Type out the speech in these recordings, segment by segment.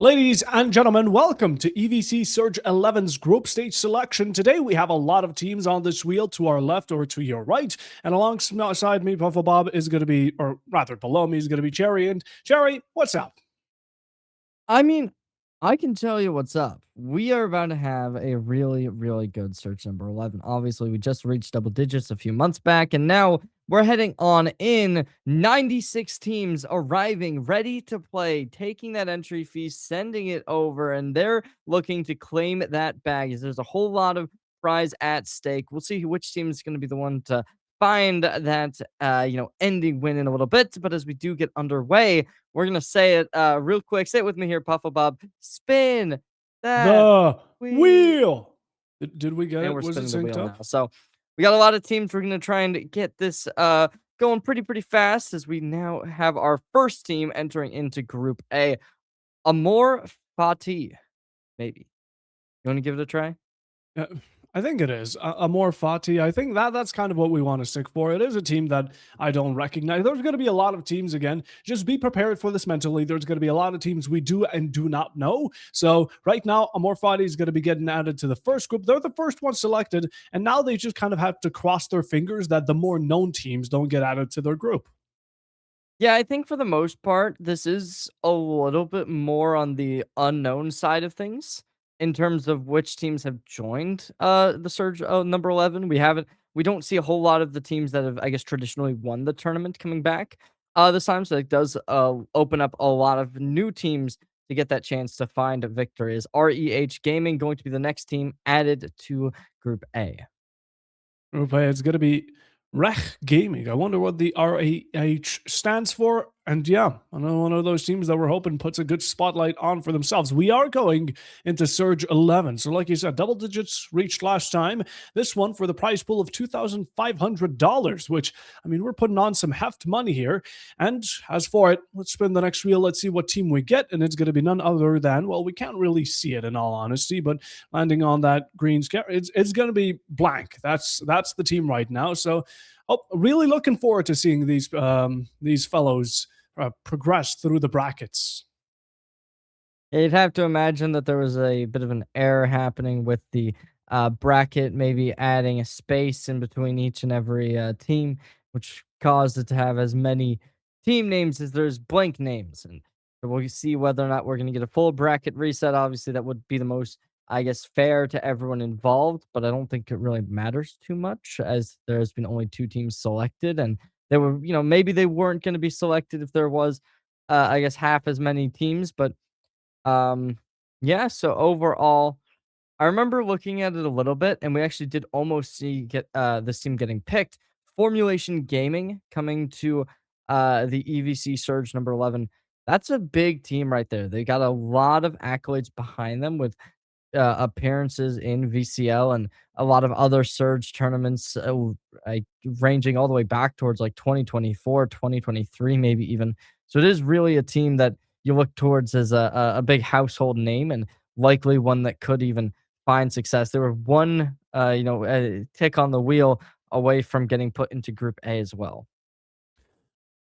Ladies and gentlemen, welcome to EVC Surge 11's group stage selection. Today we have a lot of teams on this wheel to our left or to your right. And alongside me, Puffle Bob is going to be, or rather below me is going to be Cherry. And Cherry, what's up? I mean, I can tell you what's up. We are about to have a really, really good search number 11. Obviously, we just reached double digits a few months back, and now we're heading on in 96 teams arriving ready to play, taking that entry fee, sending it over, and they're looking to claim that bag. As there's a whole lot of prize at stake. We'll see which team is going to be the one to find that ending win in a little bit. But as we do get underway, we're gonna say it real quick. Say it with me here, Puffle Bob. Spin that The wheel. wheel. Did we get And it? we're Was it spinning the synced wheel up? now. So we got a lot of teams. We're gonna try and get this going pretty fast as we now have our first team entering into Group A. Amor Fati, maybe. You want to give it a try? Uh, I think it is Amor Fati. I think that's kind of what we want to stick for. It is a team that I don't recognize. There's going to be a lot of teams again. Just be prepared for this mentally. There's going to be a lot of teams we do and do not know. So right now, Amor Fati is going to be getting added to the first group. They're the first one selected, and now they just kind of have to cross their fingers that the more known teams don't get added to their group. Yeah, I think for the most part, this is a little bit more on the unknown side of things in terms of which teams have joined the Surge number 11. We don't see a whole lot of the teams that have, I guess, traditionally won the tournament coming back this time. So it does open up a lot of new teams to get that chance to find a victory. Is REH Gaming going to be the next team added to Group A? Okay, it's going to be Rech Gaming. I wonder what the RAH stands for. And yeah, another one of those teams that we're hoping puts a good spotlight on for themselves. We are going into Surge 11. So, like you said, double digits reached last time. This one for the prize pool of $2,500, which, I mean, we're putting on some heft money here. And as for it, let's spin the next wheel. Let's see what team we get. And it's going to be none other than, well, we can't really see it in all honesty, but landing on that green scare, it's going to be blank. That's the team right now. So, oh, really looking forward to seeing these fellows progress through the brackets. You'd have to imagine that there was a bit of an error happening with the bracket, maybe adding a space in between each and every team, which caused it to have as many team names as there's blank names. And so we'll see whether or not we're going to get a full bracket reset. Obviously, that would be the most, I guess, fair to everyone involved, but I don't think it really matters too much as there's been only two teams selected. And they were, maybe they weren't going to be selected if there was, I guess, half as many teams, but um, yeah, so overall, I remember looking at it a little bit, and we actually did almost see get this team getting picked. Formulation Gaming coming to the EVC Surge number 11. That's a big team right there. They got a lot of accolades behind them with appearances in VCL and a lot of other Surge tournaments, like ranging all the way back towards like 2024, 2023, maybe even. So it is really a team that you look towards as a big household name and likely one that could even find success. They were one, tick on the wheel away from getting put into Group A as well.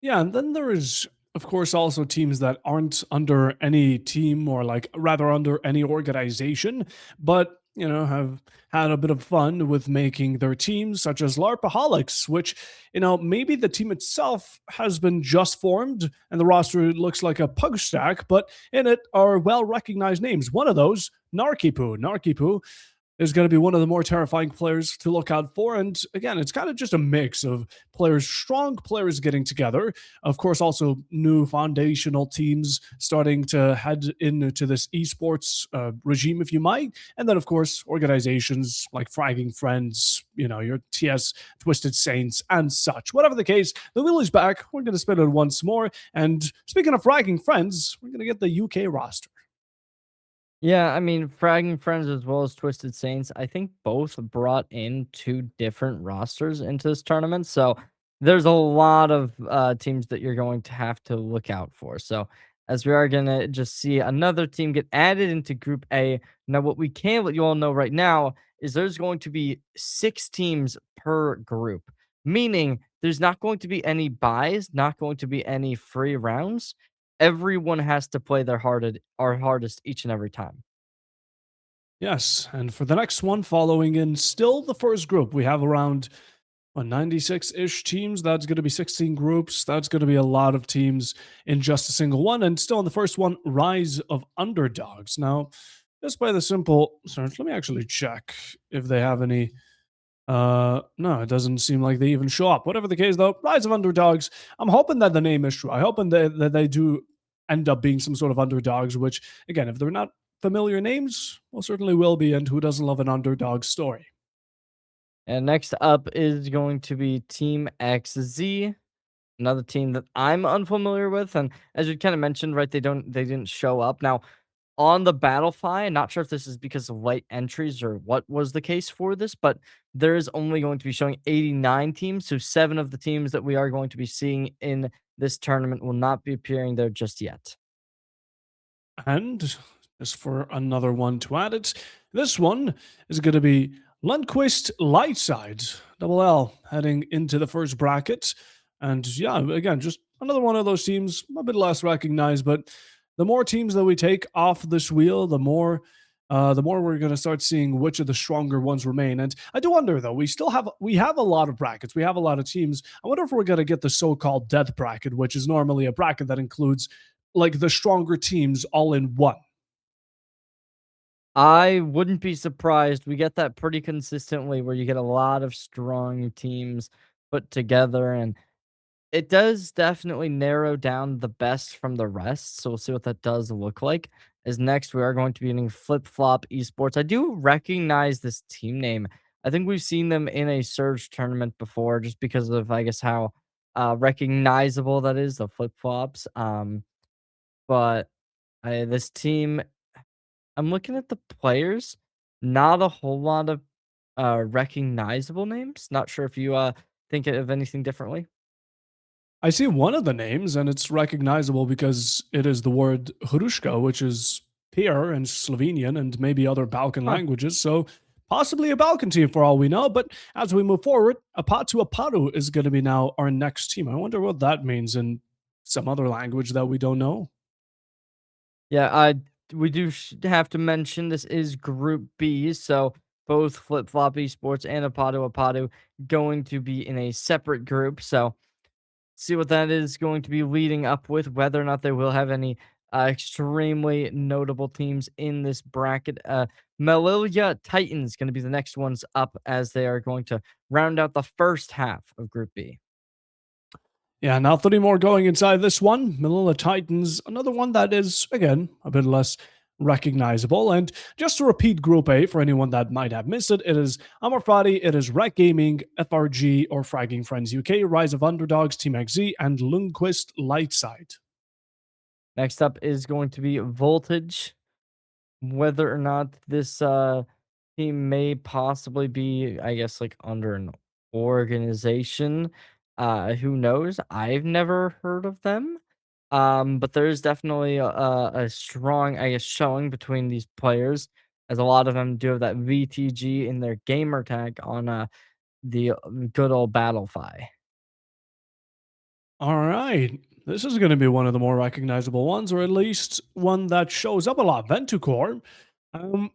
Yeah, and then there is, of course, also teams that aren't under any team or like rather under any organization, but have had a bit of fun with making their teams, such as LARPaholics, which, maybe the team itself has been just formed and the roster looks like a pug stack, but in it are well recognized names. One of those, Narkipoo. Narkipoo is going to be one of the more terrifying players to look out for. And again, it's kind of just a mix of players, strong players getting together. Of course, also new foundational teams starting to head into this esports regime, if you might. And then, of course, organizations like Fragging Friends, your TS Twisted Saints and such. Whatever the case, the wheel is back. We're going to spin it once more. And speaking of Fragging Friends, we're going to get the UK roster. Yeah, I mean, Fragging Friends as well as Twisted Saints, I think both brought in two different rosters into this tournament. So there's a lot of teams that you're going to have to look out for. So as we are going to just see another team get added into Group A. Now, what we can let you all know right now is there's going to be 6 teams per group, meaning there's not going to be any buys, not going to be any free rounds. everyone has to play our hardest each and every time. Yes, and for the next one, following in still the first group, we have around 96-ish teams. That's going to be 16 groups. That's going to be a lot of teams in just a single one. And still in the first one, Rise of Underdogs. Now, just by the simple search, let me actually check if they have any. No, it doesn't seem like they even show up. Whatever the case, though, Rise of Underdogs. I'm hoping that the name is true. I hoping that they do end up being some sort of underdogs. Which, again, if they're not familiar names, well, certainly will be. And who doesn't love an underdog story? And next up is going to be Team XZ, another team that I'm unfamiliar with. And as you kind of mentioned, right, they didn't show up. Now, on the Battlefy, not sure if this is because of late entries or what was the case for this, but there is only going to be showing 89 teams. So 7 of the teams that we are going to be seeing in this tournament will not be appearing there just yet. And just for another one to add it, this one is going to be Lundqvist Lightside, double L, heading into the first bracket. And yeah, again, just another one of those teams, a bit less recognized, but the more teams that we take off this wheel, the more we're going to start seeing which of the stronger ones remain. And I do wonder though, we have a lot of brackets, we have a lot of teams. I wonder if we're going to get the so-called death bracket, which is normally a bracket that includes like the stronger teams all in one. I wouldn't be surprised. We get that pretty consistently where you get a lot of strong teams put together, and it does definitely narrow down the best from the rest. So we'll see what that does look like. As next, we are going to be getting Flip Flop Esports. I do recognize this team name. I think we've seen them in a Surge tournament before, just because of I guess how recognizable that is, the flip flops. But this team, I'm looking at the players, not a whole lot of recognizable names. Not sure if you think of anything differently. I see one of the names, and it's recognizable because it is the word Hruška, which is peer in Slovenian and maybe other Balkan Huh. languages. So possibly a Balkan team for all we know. But as we move forward, Apatu Apatu is going to be now our next team. I wonder what that means in some other language that we don't know. Yeah, we do have to mention this is Group B, so both Flip Flop Esports and Apado Apado going to be in a separate group. So see what that is going to be leading up with, whether or not they will have any extremely notable teams in this bracket. Melilla Titans going to be the next ones up as they are going to round out the first half of Group B. Yeah, now 30 more going inside this one. Manila Titans, another one that is, again, a bit less recognizable. And just to repeat Group A for anyone that might have missed it, it is Amor Friday, it is Rec Gaming, FRG or Fragging Friends UK, Rise of Underdogs, Team XZ, and Lundqvist Lightside. Next up is going to be Voltage. Whether or not this team may possibly be, I guess, like under an organization, who knows? I've never heard of them. But there's definitely a strong, I guess, showing between these players, as a lot of them do have that VTG in their gamer tag on the good old Battlefy. All right. This is going to be one of the more recognizable ones, or at least one that shows up a lot. Ventucore.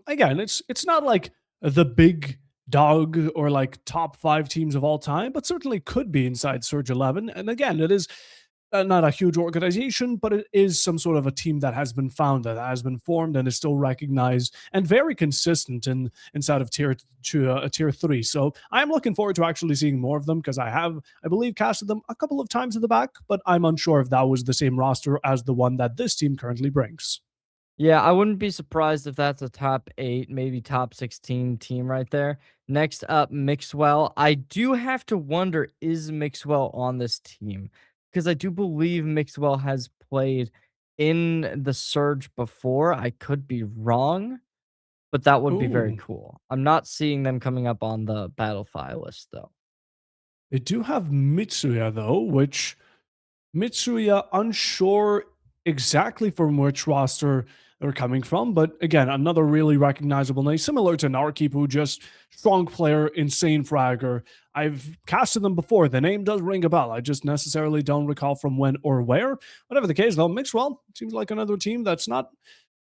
Again, it's not like the big dog or like top five teams of all time, but certainly could be inside Surge 11. And again, it is not a huge organization, but it is some sort of a team that has been founded, that has been formed, and is still recognized and very consistent in inside of tier 3. So I'm looking forward to actually seeing more of them because I believe, casted them a couple of times in the back, but I'm unsure if that was the same roster as the one that this team currently brings. Yeah, I wouldn't be surprised if that's a top 8, maybe top 16 team right there. Next up, Mixwell. I do have to wonder, is Mixwell on this team? Because I do believe Mixwell has played in the Surge before. I could be wrong, but that would be very Ooh. cool. I'm not seeing them coming up on the Battlefy list, though. They do have Mitsuya though, which Mitsuya unsure exactly from which roster they're coming from. But again, another really recognizable name, similar to Narkeep, who just strong player, insane fragger. I've casted them before. The name does ring a bell. I just necessarily don't recall from when or where. Whatever the case, though, Mixwell seems like another team that's not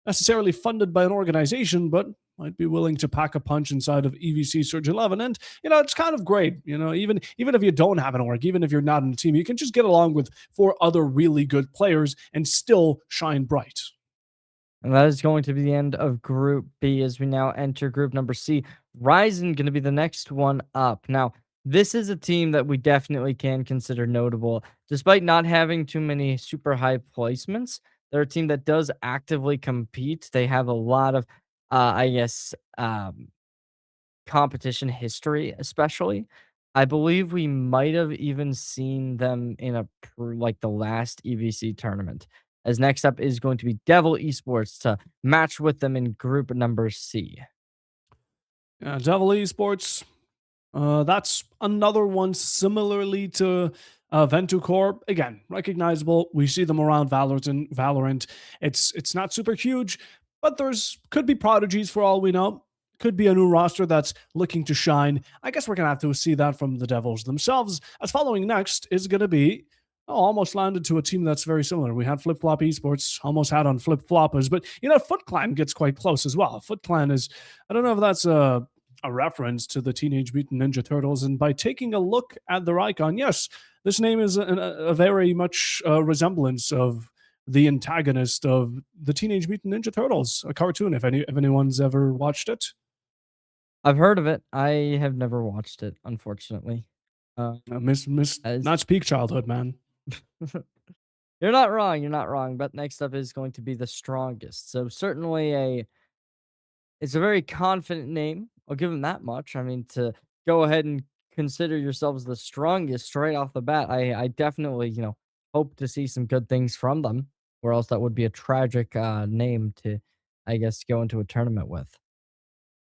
necessarily funded by an organization, but might be willing to pack a punch inside of EVC Surge 11. And, it's kind of great. Even if you don't have an org, even if you're not in a team, you can just get along with four other really good players and still shine bright. And that is going to be the end of Group B as we now enter Group number C. Ryzen going to be the next one up. Now, this is a team that we definitely can consider notable. Despite not having too many super high placements, they're a team that does actively compete. They have a lot of, I guess, competition history, especially. I believe we might have even seen them in like the last EVC tournament. As next up is going to be Devil Esports to match with them in group number C. Yeah, Devil Esports. That's another one similarly to Ventucore. Again, recognizable. We see them around Valorant. It's not super huge, but there's could be prodigies for all we know. Could be a new roster that's looking to shine. I guess we're gonna have to see that from the Devils themselves. As following next is gonna be almost landed to a team that's very similar. We had Flip Flop Esports, almost had on Flip Floppers, but Foot Clan gets quite close as well. Foot Clan is, I don't know if that's a reference to the Teenage Mutant Ninja Turtles. And by taking a look at their icon, yes, this name is a very much resemblance of the antagonist of the Teenage Mutant Ninja Turtles, a cartoon. If anyone's ever watched it, I've heard of it. I have never watched it, unfortunately. Uh, miss as not peak childhood, man. You're not wrong. You're not wrong. But next up is going to be the strongest. So certainly it's a very confident name. I'll give him that much. I mean, to go ahead and consider yourselves the strongest straight off the bat, I definitely, hope to see some good things from them, or else that would be a tragic name to, I guess, go into a tournament with.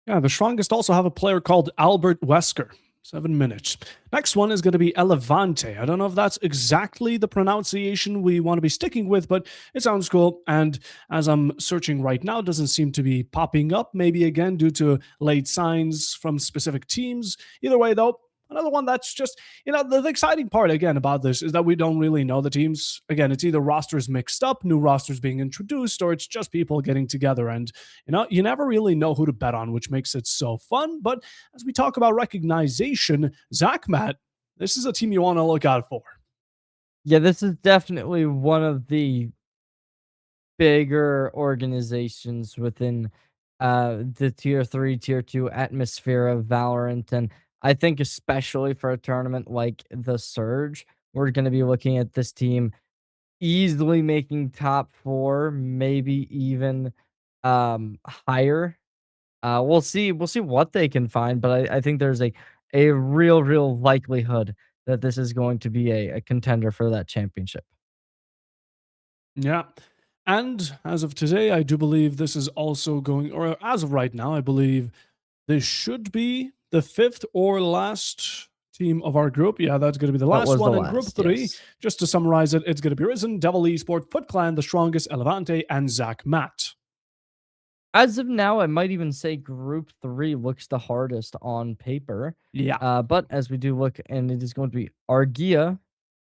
Yeah, the strongest also have a player called Albert Wesker. 7 minutes. Next one is going to be Elevante. I don't know if that's exactly the pronunciation we want to be sticking with, but it sounds cool. And as I'm searching right now, it doesn't seem to be popping up. Maybe again due to late signs from specific teams. Either way, though, another one that's just, the exciting part again about this is that we don't really know the teams. Again, it's either rosters mixed up, new rosters being introduced, or it's just people getting together. And, you never really know who to bet on, which makes it so fun. But as we talk about recognition, Zach Matt, this is a team you want to look out for. Yeah, this is definitely one of the bigger organizations within the tier 3 tier 2 atmosphere of Valorant, and I think especially for a tournament like the Surge, we're going to be looking at this team easily making top 4, maybe even higher. We'll see what they can find, but I think there's a real likelihood that this is going to be a contender for that championship. Yeah. And as of today, I do believe this is also going, or as of right now, I believe this should be the fifth or last team of our group. Yeah, that's going to be the That last was the one in group last, three. yes. Just to summarize it, it's going to be Risen, Devil Esport, Foot Clan, The Strongest, Elevante, and Zach Matt. As of now, I might even say Group 3 looks the hardest on paper. Yeah. But as we do look, and it is going to be Argia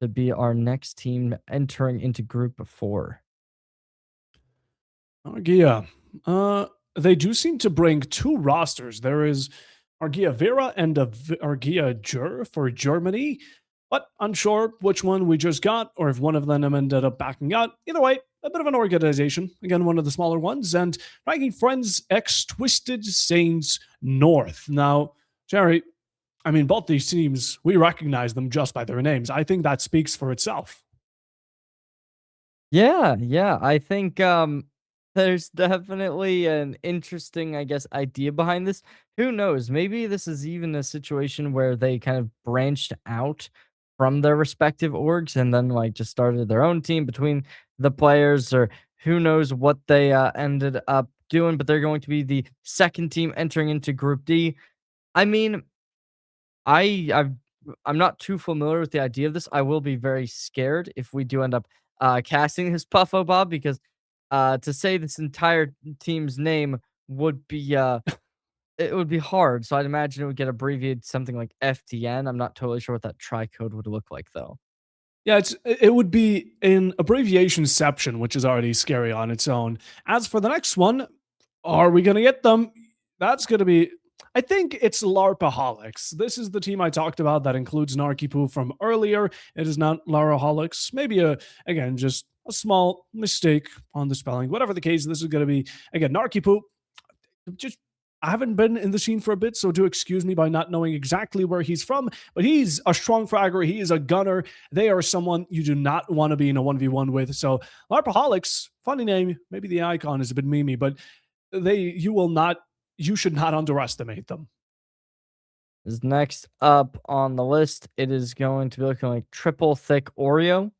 to be our next team entering into Group 4. Argia. They do seem to bring two rosters. There is Argia Vera and Argia Jur for Germany, but unsure which one we just got or if one of them ended up backing out. Either way, a bit of an organization. Again, one of the smaller ones. And ranking Friends X Twisted Saints North. Now, Jerry, I mean, both these teams, we recognize them just by their names. I think that speaks for itself. Yeah, I think there's definitely an interesting, I guess, idea behind this. Who knows? Maybe this is even a situation where they kind of branched out from their respective orgs and then like just started their own team between the players, or who knows what they ended up doing, but they're going to be the second team entering into Group D. I mean, I've I'm not too familiar with the idea of this. I will be very scared if we do end up casting this Puffo Bob, because To say this entire team's name would be, it would be hard, so I'd imagine it would get abbreviated something like FTN. I'm not totally sure what that tri-code would look like, though. Yeah, it would be in abbreviationception, which is already scary on its own. As for the next one, are we gonna get them? That's gonna be. I think it's LARPaholics. This is the team I talked about that includes Narkipoo from earlier. It is not Laraholics. Maybe again just a small mistake on the spelling. Whatever the case, this is gonna be again Narkipoo. Just I haven't been in the scene for a bit, so do excuse me by not knowing exactly where he's from. But he's a strong fragger. He is a gunner. They are someone you do not want to be in a 1v1 with. So LARPaholics, funny name. Maybe the icon is a bit memey, but you should not underestimate them. Is next up on the list, it is going to be looking like triple thick Oreo.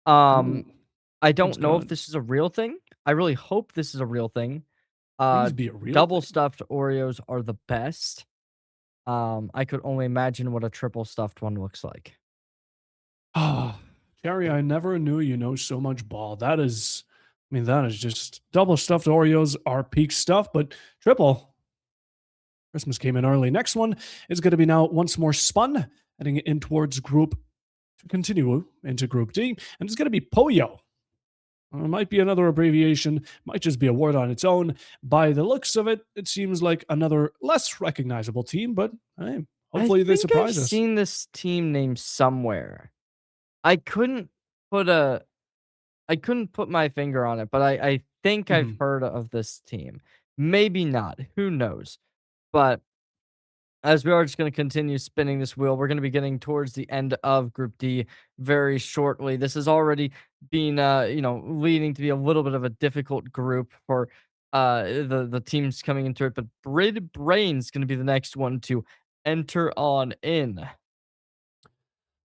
Um, Ooh, I sounds don't know if good. this is a real thing. I really hope this is a real thing. Please be a real Double thing. stuffed Oreos are the best. I could only imagine what a triple stuffed one looks like. Ah, Jerry, I never knew you know so much ball. That is just double stuffed Oreos are peak stuff, but triple. Christmas came in early. Next one is going to be now once more spun, heading in towards group to continue into group D, and it's going to be Poyo. It might be another abbreviation, might just be a word on its own. By the looks of it, it seems like another less recognizable team, but hey, I hopefully they think I've surprise us. seen this team name somewhere. I couldn't put a I couldn't put my finger on it, but I think I've Mhm. heard of this team. Maybe not. Who knows? But as we are just going to continue spinning this wheel, we're going to be getting towards the end of Group D very shortly. This has already been, leading to be a little bit of a difficult group for the teams coming into it. But Brid Brain's going to be the next one to enter on in.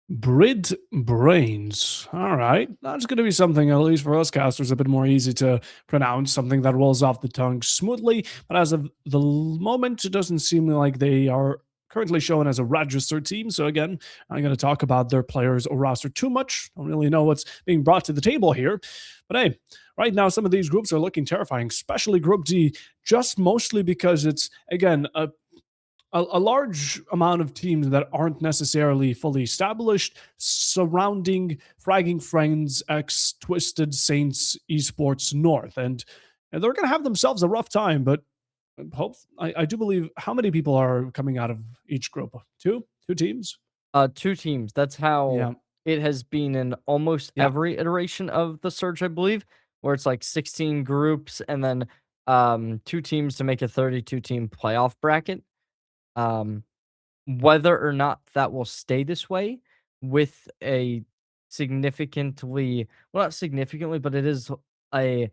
Brid Brains. All right. That's going to be something, at least for us casters, a bit more easy to pronounce, something that rolls off the tongue smoothly. But as of the moment, it doesn't seem like they are currently shown as a registered team. So, again, I'm going to talk about their players or roster too much. Don't really know what's being brought to the table here. But hey, right now, some of these groups are looking terrifying, especially Group D, just mostly because it's, again, a large amount of teams that aren't necessarily fully established surrounding Fragging Friends X Twisted Saints Esports North. And they're going to have themselves a rough time, but I do believe how many people are coming out of each group? Two teams? Two teams. That's how Yeah. it has been in almost Yeah. every iteration of the Surge, I believe, where it's like 16 groups and then two teams to make a 32 team playoff bracket. Um, Whether or not that will stay this way with a significantly, well, not significantly, but it is a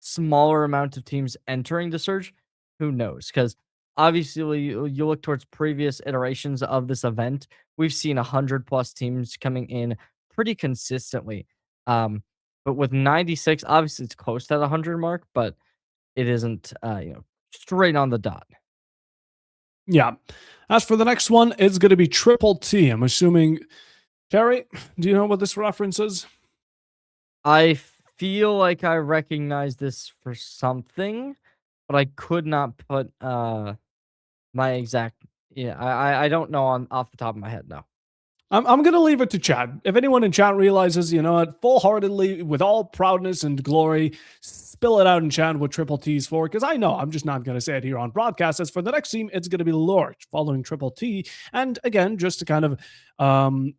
smaller amount of teams entering the Surge, who knows? Because obviously, you look towards previous iterations of this event, we've seen 100 plus teams coming in pretty consistently. Um, but with 96, obviously it's close to that 100 mark, but it isn't, straight on the dot. Yeah. As for the next one, it's going to be Triple T. I'm assuming, Terry, do you know what this reference is? I feel like I recognize this for something, but I could not put my exact, yeah, I don't know on off the top of my head, no. I'm going to leave it to chat. If anyone in chat realizes, you know what, full heartedly, with all proudness and glory, spill it out in chat what Triple T's for, because I know I'm just not going to say it here on broadcast. As for the next team, it's going to be Lorch following Triple T. And again, just to kind of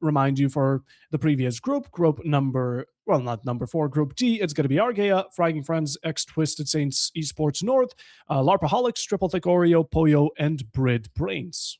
remind you for the previous group number, well, not number 4, Group D, it's going to be Argea, Fragging Friends, X Twisted Saints Esports North, LARPaholics, Triple Thick Oreo, Poyo, and Brid Brains.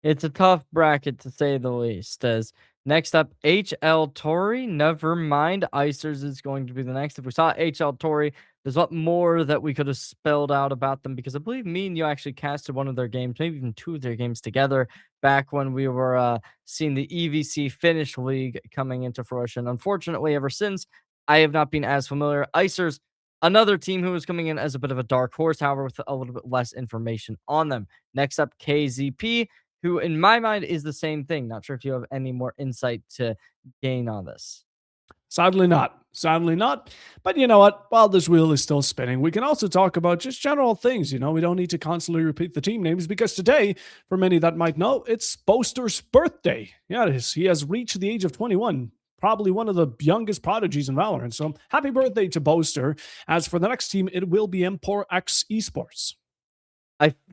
It's a tough bracket to say the least. As next up, HL Tory. Never mind. Icers is going to be the next. If we saw HL Tory, there's a lot more that we could have spelled out about them because I believe me and you actually casted one of their games, maybe even two of their games together back when we were seeing the EVC Finish League coming into fruition. Unfortunately, ever since, I have not been as familiar. Icers, another team who was coming in as a bit of a dark horse, however, with a little bit less information on them. Next up, KZP, who in my mind is the same thing. Not sure if you have any more insight to gain on this. Sadly not. sadly not. But you know what? While this wheel is still spinning, we can also talk about just general things. We don't need to constantly repeat the team names because today, for many that might know, it's Boaster's birthday. Yeah, it is. He has reached the age of 21. Probably one of the youngest prodigies in Valorant. So happy birthday to Boaster. As for the next team, it will be Empor X Esports.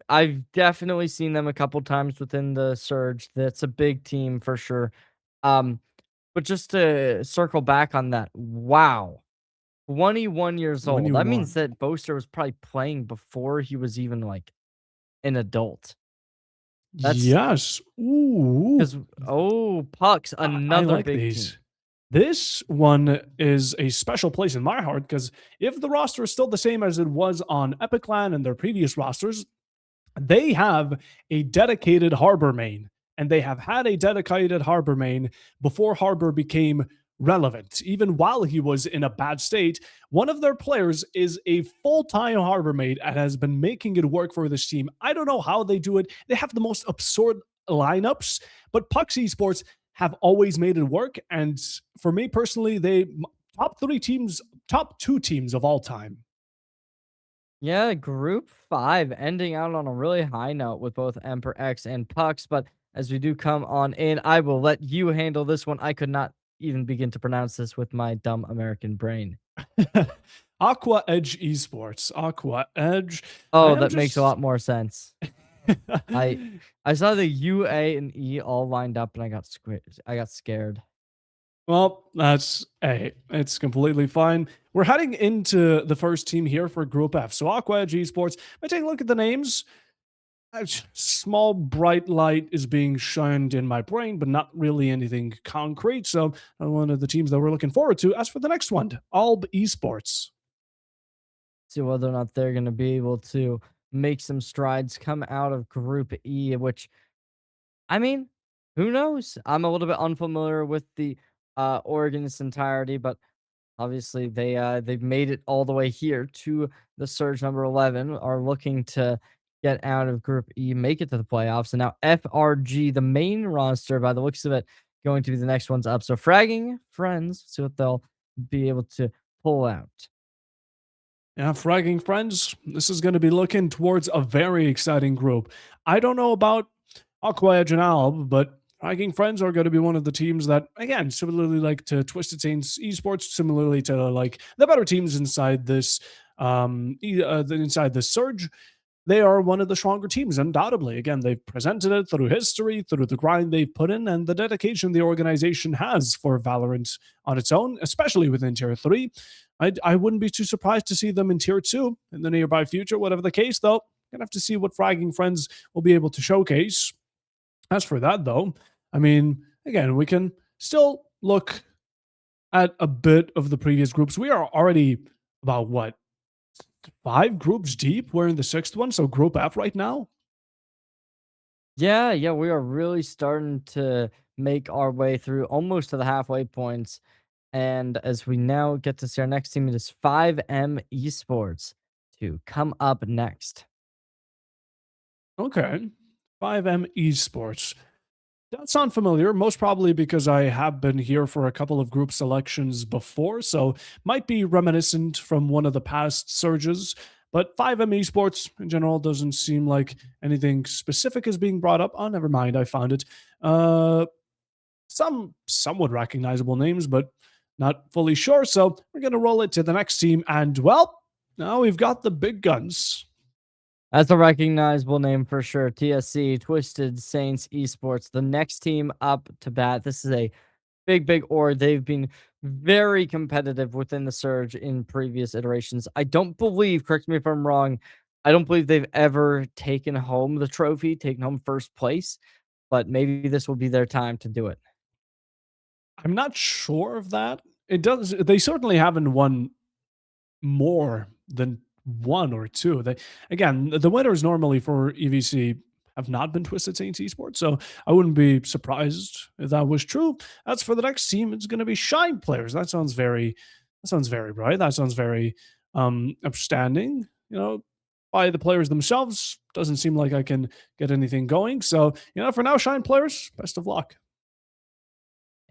I've definitely seen them a couple times within the Surge. That's a big team for sure. Um, but just to circle back on that, wow, 21 years old. That means 21. that Boaster was probably playing before he was even like an adult. That's Yes. Ooh. because Puck's I another like big team. these. This one is a special place in my heart because if the roster is still the same as it was on Epic Land and their previous rosters, they have a dedicated harbor main, and they have had a dedicated harbor main before harbor became relevant. Even while he was in a bad state, one of their players is a full-time harbor maid and has been making it work for this team. I don't know how they do it. They have the most absurd lineups, but Pucks Esports have always made it work. And for me personally, they top three teams, top two teams of all time. Yeah, Group 5 ending out on a really high note with both Emperor X and Pucks. But as we do come on in, I will let you handle this one. I could not even begin to pronounce this with my dumb American brain. Aqua Edge Esports. Aqua Edge. I Oh, am that makes a just. lot more sense. I I saw the U, A, and E all lined up, and I got scared. Well, that's A. It's completely fine. We're heading into the first team here for Group F. So Aqua Edge Esports. I take a look at the names. A small bright light is being shined in my brain, but not really anything concrete. So one of the teams that we're looking forward to. As for the next one, Alb Esports. See whether or not they're going to be able to make some strides, come out of Group E, which I mean, who knows? I'm a little bit unfamiliar with the Oregon in its entirety, but obviously they've made it all the way here to the Surge number 11, are looking to get out of Group E, make it to the playoffs, and now FRG, the main roster, by the looks of it, going to be the next ones up. So fragging friends, see what they'll be able to pull out. Yeah, fragging friends, this is going to be looking towards a very exciting group. I don't know about Aqua Edge and Alb, but fragging friends are going to be one of the teams that, again, similarly like to Twisted Saints Esports, similarly to like the better teams inside this, inside the Surge, they are one of the stronger teams, undoubtedly. Again, they've presented it through history, through the grind they've put in, and the dedication the organization has for Valorant on its own, especially within Tier 3. I wouldn't be too surprised to see them in Tier 2 in the nearby future. Whatever the case, though, gonna have to see what Fragging Friends will be able to showcase. As for that, though, I mean, again, we can still look at a bit of the previous groups. We are already about what, five groups deep? We're in the sixth one, so Group F right now. Yeah, yeah, we are really starting to make our way through almost to the halfway points. And as we now get to see our next team, it is 5M Esports to come up next. Okay. 5M Esports. That sound familiar, most probably because I have been here for a couple of group selections before, so might be reminiscent from one of the past surges. But 5M Esports in general doesn't seem like anything specific is being brought up. Oh, never mind, I found it. Some somewhat recognizable names, but not fully sure. So we're gonna roll it to the next team, and well, now we've got the big guns. That's a recognizable name for sure. TSC, Twisted Saints Esports, the next team up to bat. This is a big org. They've been very competitive within the Surge in previous iterations. I don't believe, correct me if I'm wrong, I don't believe they've ever taken home the trophy, taken home first place, but maybe this will be their time to do it. I'm not sure of that. It does. They certainly haven't won more than one or two. They again, the winners normally for EVC have not been Twisted Saints Esports, so I wouldn't be surprised if that was true. As for the next team, it's going to be Shine Players. That sounds very bright. That sounds very upstanding. By the players themselves, doesn't seem like I can get anything going. So for now, Shine Players, best of luck.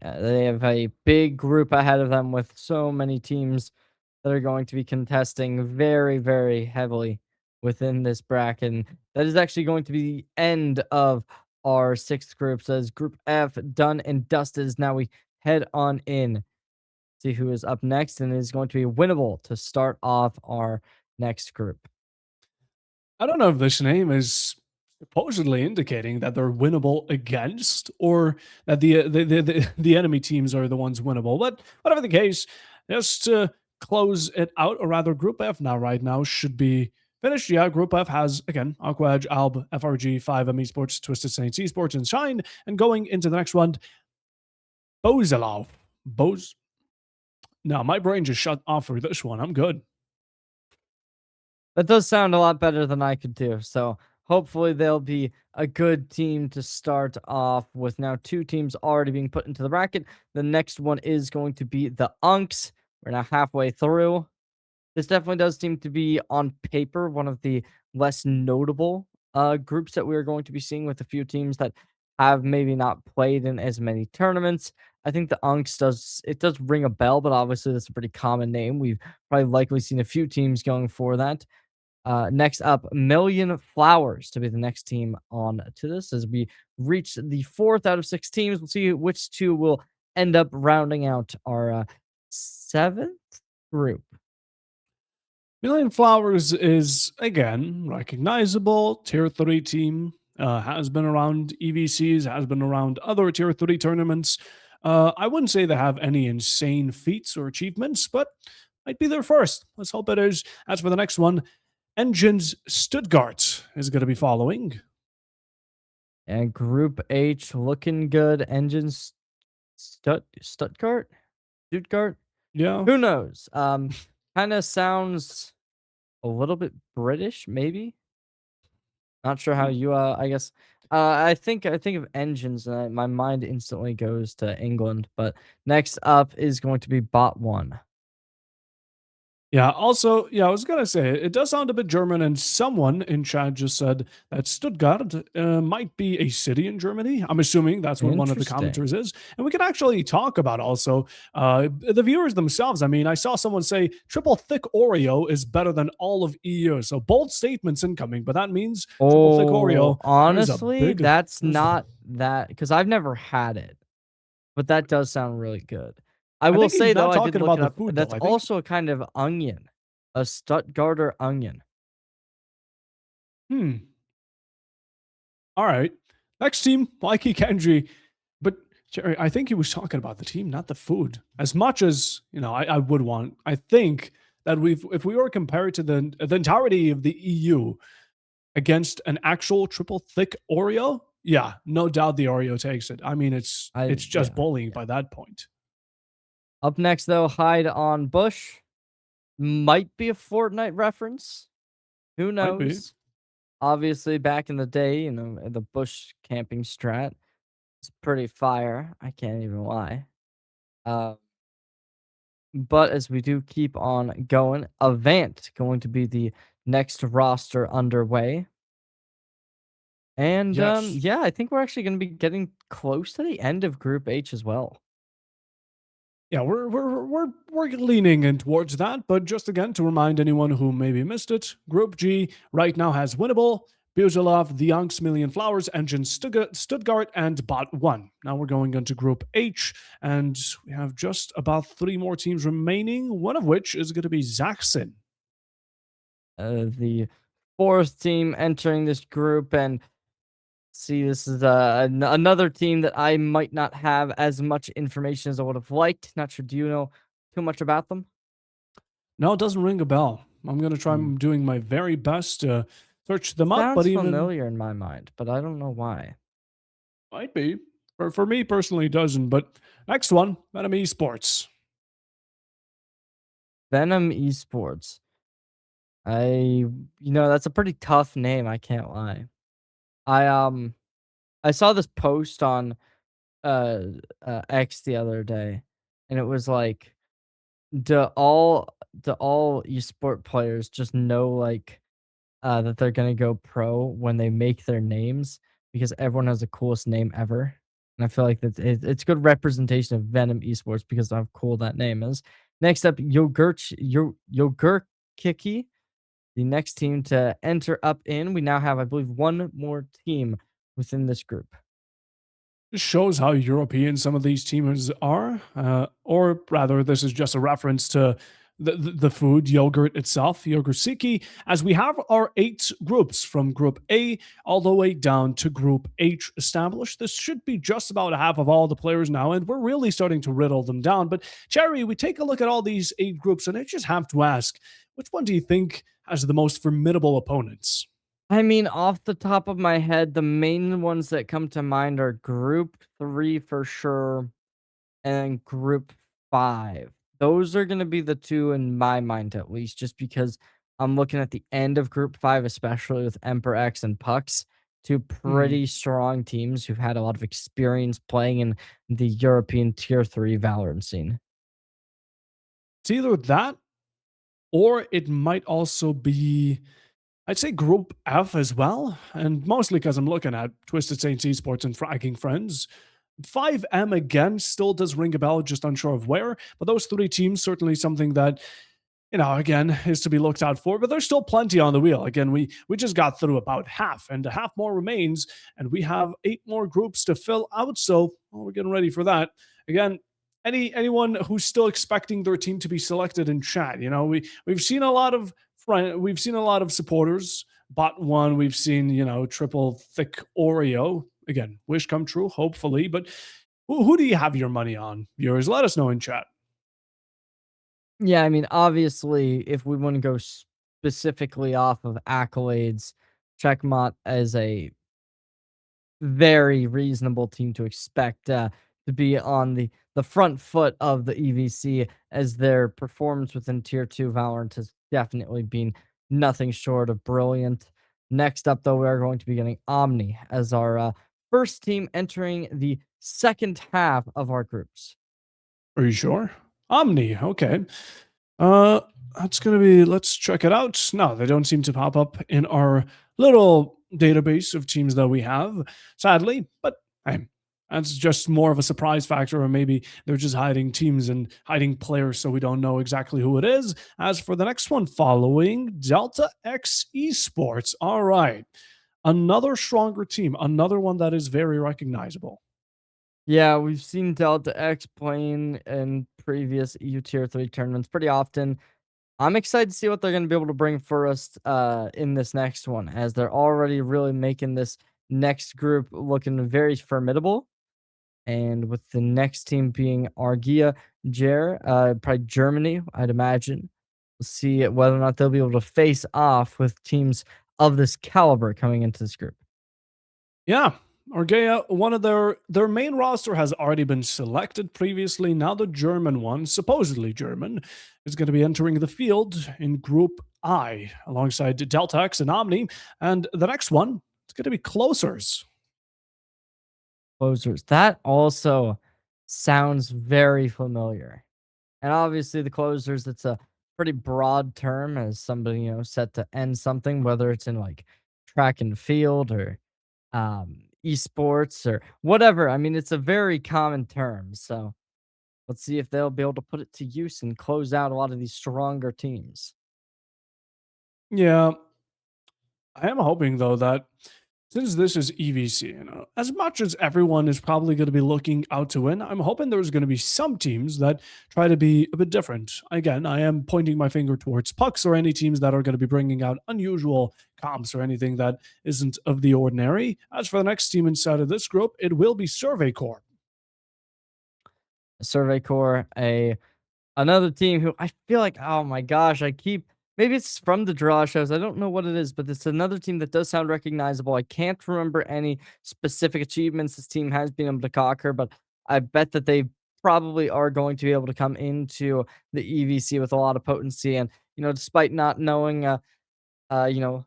They have a big group ahead of them with so many teams that are going to be contesting very, very heavily within this bracket. And that is actually going to be the end of our sixth group. So as Group F done and dusted, is now we head on in, see who is up next, and it is going to be winnable to start off our next group. I don't know if this name is supposedly indicating that they're winnable against, or that the enemy teams are the ones winnable. But whatever the case, just to close it out, or rather, Group F now right now should be finished. Yeah, Group F has again Aqua Edge, Alb, FRG, 5M Esports, Twisted Saints Esports, and Shine. And going into the next one, Bozalov. Boz. No, my brain just shut off for this one. I'm good. That does sound a lot better than I could do. So hopefully they'll be a good team to start off with. Now, two teams already being put into the bracket. The next one is going to be the Unks. We're now halfway through. This definitely does seem to be, on paper, one of the less notable groups that we are going to be seeing, with a few teams that have maybe not played in as many tournaments. I think the Unks does ring a bell, but obviously that's a pretty common name. We've probably likely seen a few teams going for that. Next up, Million Flowers to be the next team on to this as we reach the fourth out of six teams. We'll see which two will end up rounding out our seventh group. Million Flowers is again recognizable tier 3 team. Has been around EVCs, has been around other tier 3 tournaments. I wouldn't say they have any insane feats or achievements, but might be their first. Let's hope it is. As for the next one, Engines Stuttgart is going to be following. And Group H looking good. Engines Stuttgart? Stuttgart? Yeah. Who knows? Kind of sounds a little bit British, maybe. Not sure how you I guess I think of engines and my mind instantly goes to England, but next up is going to be Bot 1. Yeah. Also, yeah, I was gonna say it does sound a bit German, and someone in chat just said that Stuttgart might be a city in Germany. I'm assuming that's what one of the Interesting. commenters is, and we can actually talk about also the viewers themselves. I mean, I saw someone say triple thick Oreo is better than all of EU. So bold statements incoming, but that means triple thick Oh, Oreo. There's a honestly, big. that's There's, not that, because I've never had it, but that does sound really good. I I will think he's say though, not I did talking look about it the up. food though. That's I think. also a kind of onion, a Stuttgarter onion. Hmm. All right. Next team, Mikey Kenji. But Jerry, I think he was talking about the team, not the food. As much as I would want. I think that if we were compared to the entirety of the EU against an actual triple thick Oreo, yeah, no doubt the Oreo takes it. I mean, it's just Yeah. bullying by that point. Up next though, Hide on Bush. Might be a Fortnite reference. Who Might be. knows? Obviously, back in the day, the bush camping strat is pretty fire. I can't even lie. Uh, but as we do keep on going, Avant going to be the next roster underway. And Yes. yeah, I think we're actually going to be getting close to the end of Group H as well. Yeah, we're leaning in towards that, but just again to remind anyone who maybe missed it, Group G right now has Winnable, Buzalov, The Yonks, Million Flowers, Engine Stuttgart, and Bot 1. Now we're going into Group H, and we have just about 3 more teams remaining, one of which is going to be Zaxxon. The fourth team entering this group, and see, this is another team that I might not have as much information as I would have liked. Not sure. Do you know too much about them? No, it doesn't ring a bell. I'm going to try Hmm. doing my very best to search them up, but Sounds even familiar in my mind, but I don't know why. might be. For me personally, it doesn't. But next one, Venom Esports. Venom Esports. That's a pretty tough name. I can't lie. I I saw this post on uh, X the other day, and it was like, do all esport players just know like that they're gonna go pro when they make their names because everyone has the coolest name ever? And I feel like it's good representation of Venom Esports because of how cool that name is. Next up, Yogurkiki, the next team to enter up in. We now have, I believe, one more team within this group. This shows how European some of these teams are, or rather, this is just a reference to the food yogurt itself, yogurtsiki, as we have our 8 groups from Group A all the way down to Group H established. This should be just about half of all the players now, and we're really starting to riddle them down. But Cherry, we take a look at all these 8 groups, and I just have to ask, which one do you think has the most formidable opponents? I mean, off the top of my head, the main ones that come to mind are Group 3 for sure, and Group 5. Those are gonna be the 2 in my mind, at least, just because I'm looking at the end of Group 5, especially with Emperor X and Pux, 2 Hmm. pretty strong teams who've had a lot of experience playing in the European Tier 3 Valorant scene. It's either that, or it might also be, I'd say, Group F as well, and mostly because I'm looking at Twisted Saints Esports and Fragging Friends. 5M again still does ring a bell, just unsure of where, but those 3 teams certainly something that, again, is to be looked out for. But there's still plenty on the wheel. Again, we just got through about half, and a half more remains, and we have 8 more groups to fill out. So we're getting ready for that. Again, anyone who's still expecting their team to be selected in chat, we've seen a lot of we've seen a lot of supporters. Bot one, we've seen triple thick Oreo. Again, wish come true, hopefully. But who do you have your money on? Viewers, let us know in chat. Yeah, I mean, obviously, if we wanna go specifically off of accolades, Checkmate as a very reasonable team to expect to be on the front foot of the EVC, as their performance within Tier 2 Valorant has definitely been nothing short of brilliant. Next up, though, we are going to be getting Omni as our first team entering the second half of our groups. Are you sure? Omni, okay. Uh, that's gonna be. Let's check it out. No, they don't seem to pop up in our little database of teams that we have, sadly. But hey, that's just more of a surprise factor, or maybe they're just hiding teams and hiding players, so we don't know exactly who it is. As for the next one, following Delta X Esports. All right, another stronger team, another one that is very recognizable. Yeah, we've seen Delta X playing in previous EU Tier 3 tournaments pretty often. I'm excited to see what they're going to be able to bring for us in this next one, as they're already really making this next group looking very formidable. And with the next team being Argia Jer, probably Germany, I'd imagine. We'll see whether or not they'll be able to face off with teams of this caliber coming into this group. Yeah. Orgea, one of their main roster has already been selected previously. Now the German one, supposedly German, is going to be entering the field in Group I alongside Delta X and Omni. And the next one is going to be Closers. Closers. That also sounds very familiar. And obviously, the closers, it's a pretty broad term as somebody, set to end something, whether it's in like track and field or esports or whatever. I mean, it's a very common term. So let's see if they'll be able to put it to use and close out a lot of these stronger teams. Yeah, I am hoping though that since this is EVC, as much as everyone is probably going to be looking out to win, I'm hoping there's going to be some teams that try to be a bit different. Again, I am pointing my finger towards pucks or any teams that are going to be bringing out unusual comps or anything that isn't of the ordinary. As for the next team inside of this group, it will be Survey Corps. Survey Corps, another team who I feel like, oh my gosh, I keep maybe it's from the draw shows. I don't know what it is, but it's another team that does sound recognizable. I can't remember any specific achievements this team has been able to conquer, but I bet that they probably are going to be able to come into the EVC with a lot of potency. And, despite not knowing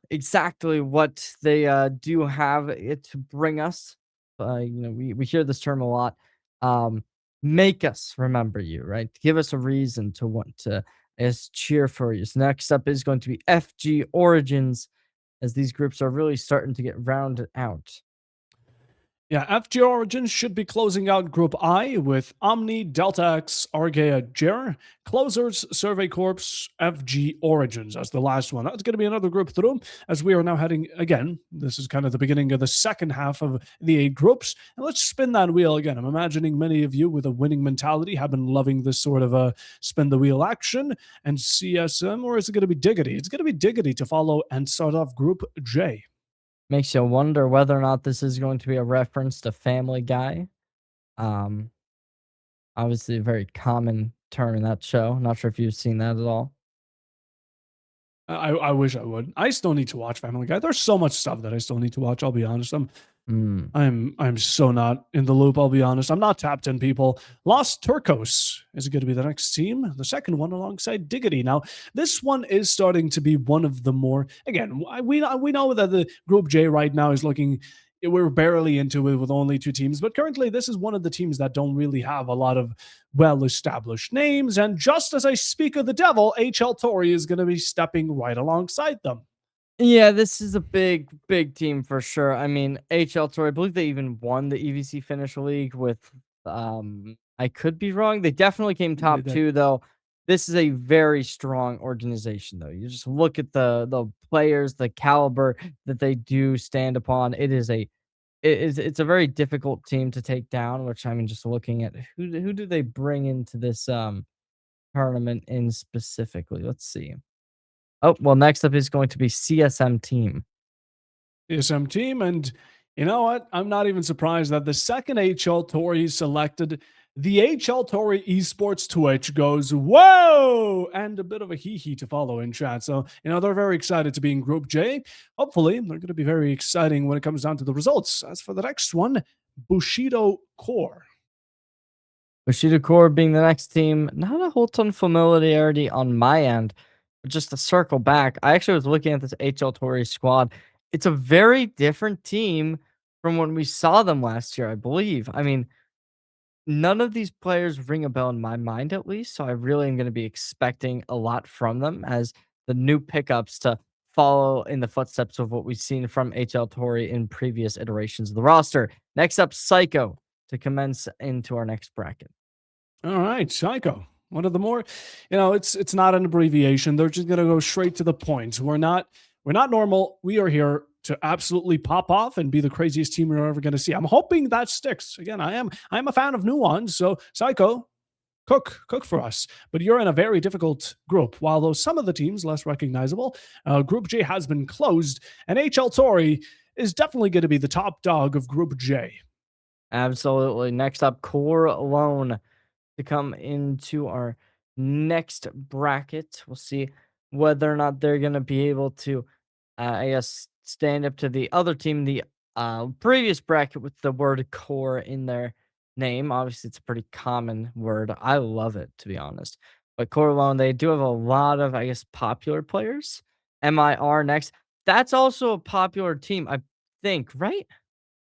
exactly what they do have it to bring us. We hear this term a lot. Um, make us remember you, right? Give us a reason to want to cheer for you. So next up is going to be FG Origins, as these groups are really starting to get rounded out. Yeah, FG Origins should be closing out Group I with Omni, Delta X, Argea, Jer, Closers, Survey Corps, FG Origins as the last one. That's going to be another group through as we are now heading again. This is kind of the beginning of the second half of the 8 groups. And let's spin that wheel again. I'm imagining many of you with a winning mentality have been loving this sort of spin the wheel action and CSM, or is it going to be Diggity? It's going to be Diggity to follow and start off Group J. Makes you wonder whether or not this is going to be a reference to Family Guy. Um, Obviously a very common term in that show. Not sure if you've seen that at all. I wish I would. I still need to watch Family Guy. There's so much stuff that I still need to watch. I'll be honest. Mm. I'm so not in the loop. I'll be honest. I'm not tapped in. People. Lost Turcos is going to be the next team. The second one alongside Diggity. Now this one is starting to be one of the more. Again, we know that the Group J right now is looking. We're barely into it with only 2 teams, but currently this is one of the teams that don't really have a lot of well-established names. And just as I speak of the devil, HL Tori is going to be stepping right alongside them. Yeah, this is a big, big team for sure. I mean, HL Tour, I believe they even won the EVC Finish League with I could be wrong. They definitely came They top did. 2 though. This is a very strong organization though. You just look at the players, the caliber that they do stand upon. It's a very difficult team to take down, which I mean just looking at who do they bring into this tournament in specifically. Let's see. Oh, well, next up is going to be CSM team. ESM team. And you know what? I'm not even surprised that the second HL Tour he selected, the HL Tour Esports Twitch goes, whoa! And a bit of a hee hee to follow in chat. So, they're very excited to be in Group J. Hopefully, they're going to be very exciting when it comes down to the results. As for the next one, Bushido Core. Bushido Core being the next team, not a whole ton of familiarity on my end, but just to circle back, I actually was looking at this HL Tori squad. It's a very different team from when we saw them last year, I believe. I mean, none of these players ring a bell in my mind, at least. So I really am going to be expecting a lot from them as the new pickups to follow in the footsteps of what we've seen from HL Tori in previous iterations of the roster. Next up, Psycho to commence into our next bracket. All right, Psycho. One of the more, it's not an abbreviation. They're just gonna go straight to the point. We're not normal. We are here to absolutely pop off and be the craziest team you're ever gonna see. I'm hoping that sticks. Again, I am a fan of new ones. So Psycho, cook for us. But you're in a very difficult group. While those some of the teams less recognizable, Group J has been closed, and HL Tori is definitely going to be the top dog of Group J. Absolutely. Next up, Core Alone to come into our next bracket. We'll see whether or not they're going to be able to, I guess, stand up to the other team, the previous bracket with the word core in their name. Obviously, it's a pretty common word. I love it, to be honest. But Core Alone, they do have a lot of, I guess, popular players. MIR next. That's also a popular team, I think, right?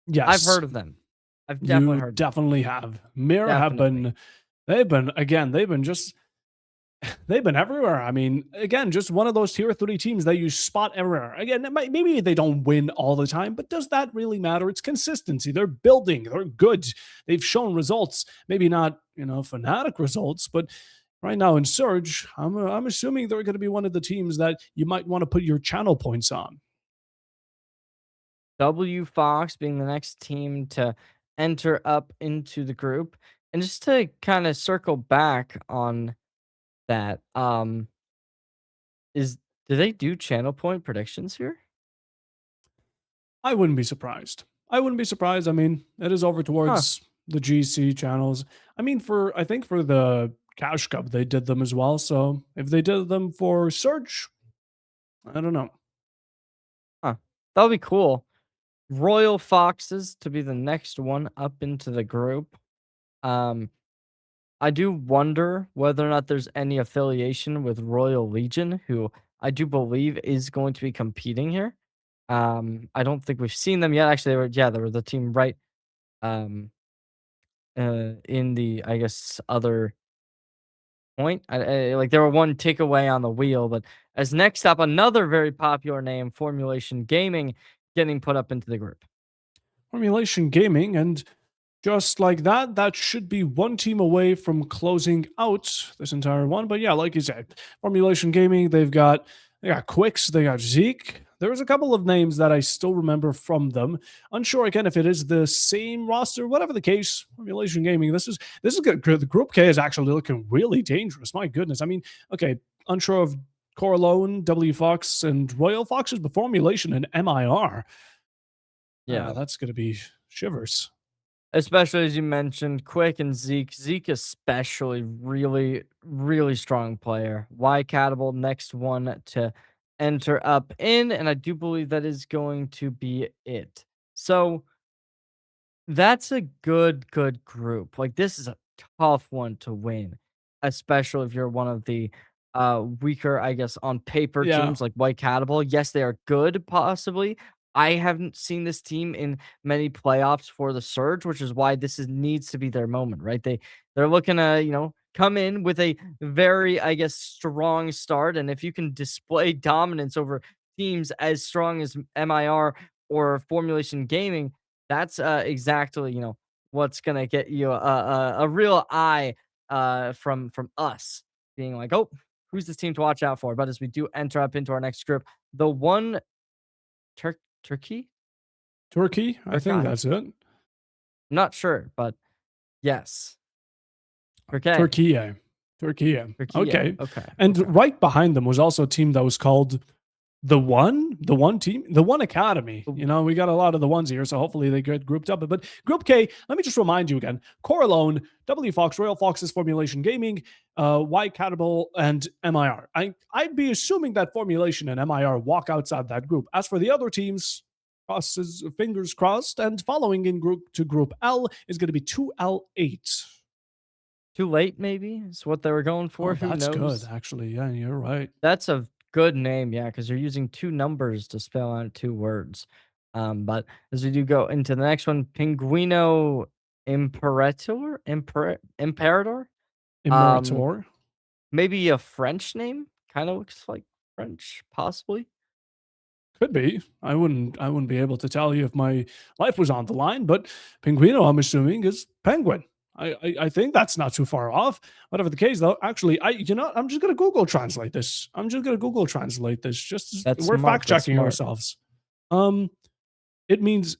I've Yes, heard of them. I've definitely you heard of them. definitely have. Mirror have Definitely. been they've been everywhere. I mean, again, just one of those tier 3 teams that you spot everywhere. Again, maybe they don't win all the time, but does that really matter? It's consistency. They're building, they're good. They've shown results, maybe not, fanatic results, but right now in Surge, I'm assuming they're going to be one of the teams that you might want to put your channel points on. W Fox being the next team to enter up into the group. And just to kind of circle back on that, is do they do channel point predictions here? I wouldn't be surprised. I wouldn't be surprised. I mean, it is over Huh. towards the GC channels. I mean, I think for the Cash Cup, they did them as well. So if they did them for Surge, I don't know. Huh. That'll be cool. Royal Foxes to be the next one up into the group. Um, I do wonder whether or not there's any affiliation with Royal Legion, who I do believe is going to be competing here. I don't think we've seen them yet. Actually, they were the team right in the, I guess, other point. Like they were one tick away on the wheel, but as next up, another very popular name, Formulation Gaming, getting put up into the group. Formulation Gaming, and just like that, that should be one team away from closing out this entire one. But yeah, like you said, Formulation Gaming, they got Quicks, they got Zeke. There was a couple of names that I still remember from them. Unsure again if it is the same roster, whatever the case. Formulation Gaming, this is good. The Group K is actually looking really dangerous. My goodness. I mean, okay, unsure of Coralone, W Fox, and Royal Foxes, but Formulation and MIR. Yeah. That's gonna be shivers. Especially as you mentioned, Quick and Zeke. Zeke especially really, really strong player. Y Catable, next one to enter up in, and I do believe that is going to be it. So that's a good group. Like, this is a tough one to win, especially if you're one of the weaker, I guess, on paper Yeah. teams like White Catable. Yes, they are good, possibly. I haven't seen this team in many playoffs for the Surge, which is why this needs to be their moment, right? They're looking to, come in with a very, I guess, strong start. And if you can display dominance over teams as strong as MIR or Formulation Gaming, that's exactly what's gonna get you a real eye from us being like, oh, who's this team to watch out for? But as we do enter up into our next group, the one Turkey Turkey, I think Turkey, that's it. I'm not sure, but yes, Turkey Turkey. Turkey. Turkey. Okay. Okay, And okay. right behind them was also a team that was called the one team, the one academy. Oh, We got a lot of the ones here, so hopefully they get grouped up. But Group K, let me just remind you again: Coralone, W Fox, Royal Foxes, Formulation Gaming, Y Catable, and MIR. I'd be assuming that Formulation and MIR walk outside that group. As for the other teams, crosses fingers crossed. And following in group to Group L is going to be 2L8. too late, maybe is what they were going for. Oh, Who that's good, knows? actually. Yeah, you're right. That's a good name, yeah, because you're using 2 numbers to spell out 2 words. But as we do go into the next one, Pinguino Imperator? Um, Imperator. maybe a French name? Kinda looks like French, possibly? Could be. I wouldn't be able to tell you if my life was on the line, but Pinguino, I'm assuming, is penguin. I think that's not too far off. Whatever the case, though, actually, I'm just gonna Google translate this. I'm just gonna Google translate this. That's We're smart, fact that's checking smart. ourselves. Um, it means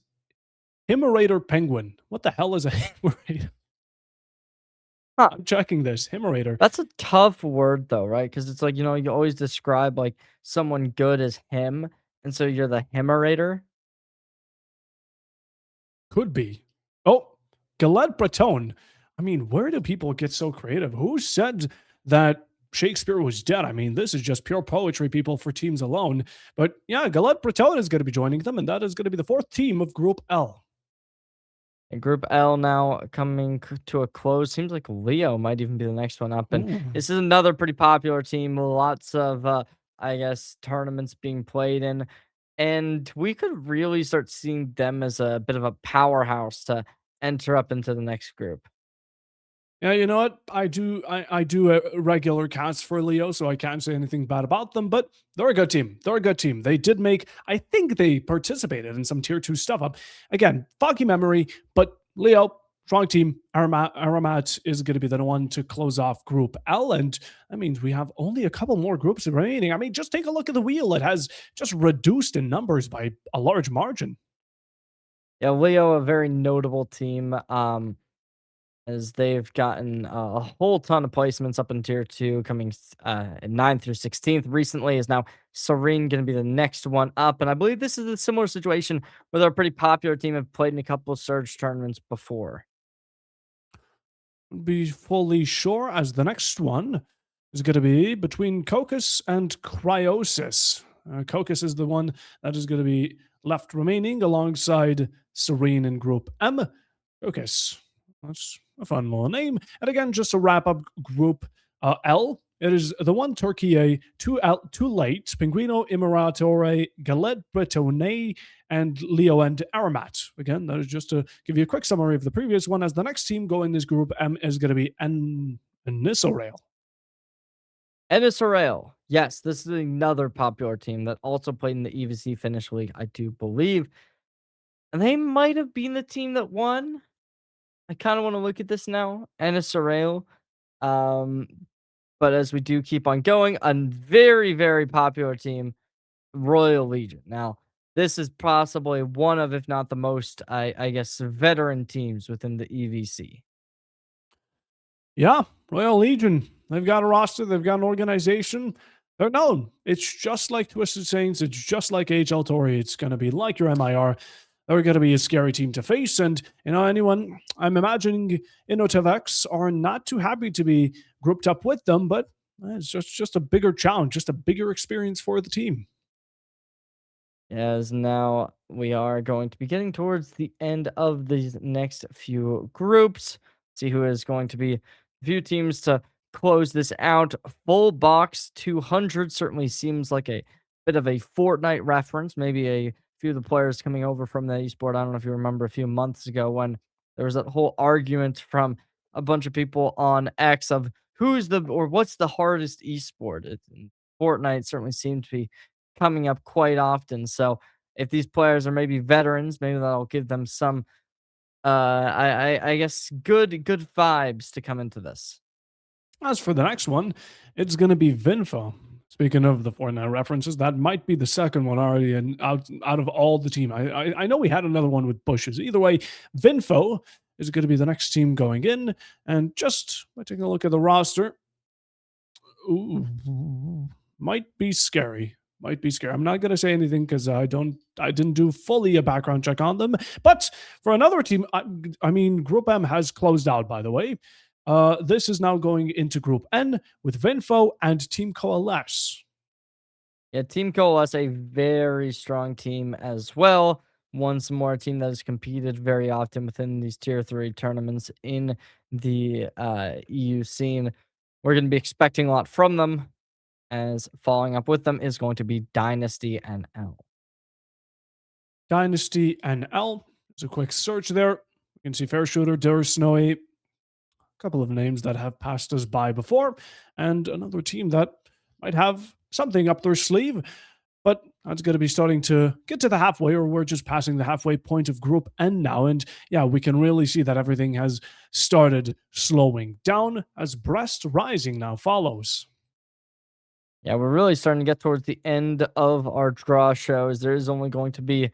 Himerator penguin. What the hell is a Himerator? Huh, I'm checking this. Himerator. that's a tough word though, right? Because it's like, you always describe, like, someone good as him, and so you're the Himerator? Could be. Oh, Galette Breton. I mean, where do people get so creative? Who said that Shakespeare was dead? I mean, this is just pure poetry, people, for teams alone. But yeah, Galette Breton is going to be joining them, and that is going to be the fourth team of Group L. And Group L now coming to a close. Seems like Leo might even be the next one up. And Ooh. this is another pretty popular team. Lots of, I guess, tournaments being played in. And we could really start seeing them as a bit of a powerhouse to enter up into the next group. Yeah, you know what? I do a regular cast for Leo, so I can't say anything bad about them. But they're a good team. They're a good team. They did make. I think they participated in some tier 2 stuff. Up again, foggy memory, but Leo, strong team. Aramat is going to be the one to close off Group L, and that means we have only a couple more groups remaining. I mean, just take a look at the wheel. It has just reduced in numbers by a large margin. Yeah, Leo, a very notable team. As they've gotten a whole ton of placements up in tier 2, coming 9 through 16th recently. Is now Serene going to be the next one up? And I believe this is a similar situation where they're a pretty popular team, have played in a couple of Surge tournaments before. Be fully sure, as the next one is going to be between Cocos and Cryosis. Cocos is the one that is going to be left remaining alongside Serene in Group M. Cocos. That's a fun little name. And again, just to wrap up Group L, it is the one Turkey, too late, Pinguino, Imperatore, Galette Bretone, and Leo and Aramat. Again, that is just to give you a quick summary of the previous one, as the next team going this Group M is going to be Enisorail. Ennis Sorrel. Yes, this is another popular team that also played in the EVC Finish League, I do believe. And they might have been the team that won. I kind of want to look at this now. NSRAO. Um, but as we do keep on going, a very, very popular team, Royal Legion. Now, this is possibly one of, if not the most, I guess, veteran teams within the EVC. Yeah, Royal Legion. They've got a roster, they've got an organization. They're known. It's just like Twisted Saints, it's just like HL Tory. It's going to be like your MIR. They're going to be a scary team to face. And, anyone, I'm imagining InnoTevX are not too happy to be grouped up with them, but it's just a bigger challenge, just a bigger experience for the team. As now we are going to be getting towards the end of these next few groups. See who is going to be a few teams to close this out. Full box 200 certainly seems like a bit of a Fortnite reference. Maybe a few of the players coming over from the esport. I don't know if you remember a few months ago when there was that whole argument from a bunch of people on X of who's the or what's the hardest esport. Fortnite certainly seemed to be coming up quite often. So if these players are maybe veterans, maybe that'll give them some I guess good vibes to come into this. As for the next one, it's going to be Vinfo. Speaking of the Fortnite references, that might be the second one already, and out of all the team, I know we had another one with Bushes. Either way, Vinfo is going to be the next team going in, and just by taking a look at the roster, ooh, might be scary. Might be scary. I'm not gonna say anything because I didn't do fully a background check on them. But for another team, I mean, Group M has closed out. By the way, this is now going into Group N with Vinfo and Team Coalesce. Yeah, Team Coalesce, a very strong team as well. Once more, a team that has competed very often within these tier 3 tournaments in the EU scene. We're going to be expecting a lot from them, as following up with them is going to be Dynasty and L. Dynasty and L. There's a quick search there. You can see Fair Shooter, Dur Snowy, a couple of names that have passed us by before, and another team that might have something up their sleeve. But that's going to be starting to get to the halfway, or we're just passing the halfway point of Group N now. And yeah, we can really see that everything has started slowing down as Brest Rising now follows. Yeah, we're really starting to get towards the end of our draw shows. There is only going to be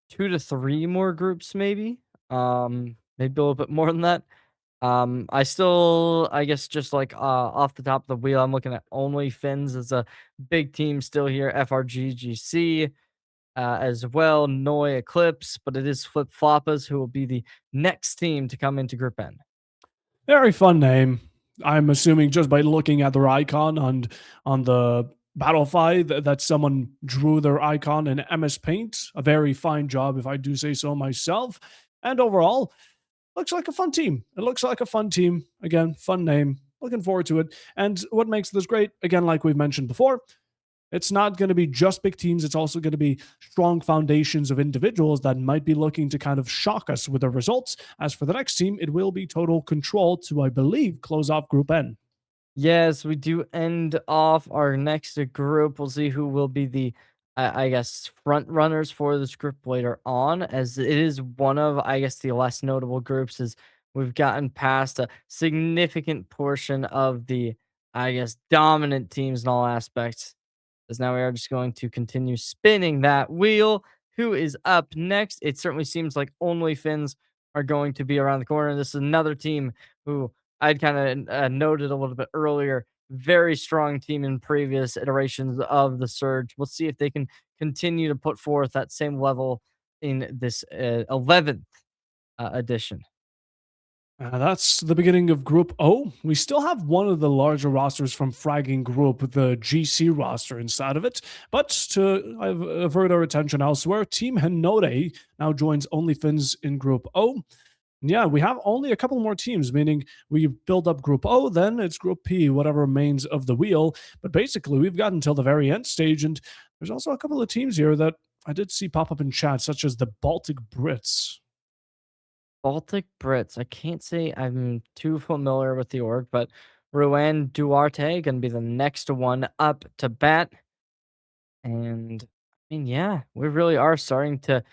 2 to 3 more groups maybe. Maybe a little bit more than that. I still, I guess, just like off the top of the wheel, I'm looking at only Finns as a big team still here. FRGGC as well, Noi Eclipse, but it is Flip Floppas who will be the next team to come into Group N. Very fun name. I'm assuming just by looking at their icon on the Battlefy that someone drew their icon in MS Paint. A very fine job, if I do say so myself. And overall, looks like a fun team. It looks like a fun team. Again, fun name. Looking forward to it. And what makes this great, again, like we've mentioned before, it's not going to be just big teams. It's also going to be strong foundations of individuals that might be looking to kind of shock us with their results. As for the next team, it will be Total Control to, I believe, close off Group N. Yes, we do end off our next group. We'll see who will be the, I guess, front runners for this group later on, as it is one of, I guess, the less notable groups, as we've gotten past a significant portion of the, I guess, dominant teams in all aspects. As now we are just going to continue spinning that wheel. Who is up next? It certainly seems like only Finns are going to be around the corner. This is another team who I'd kind of noted a little bit earlier. Very strong team in previous iterations of the Surge. We'll see if they can continue to put forth that same level in this 11th edition. That's the beginning of Group O. We still have one of the larger rosters from Fragging Group, the GC roster inside of it. But to avert our attention elsewhere, Team Hinode now joins OnlyFins in Group O. Yeah, we have only a couple more teams, meaning we build up Group O, then it's Group P, whatever remains of the wheel. But basically, we've gotten until the very end stage, and there's also a couple of teams here that I did see pop up in chat, such as the Baltic Brits. Baltic Brits. I can't say I'm too familiar with the org, but Ruan Duarte going to be the next one up to bat. And I mean, yeah, we really are starting to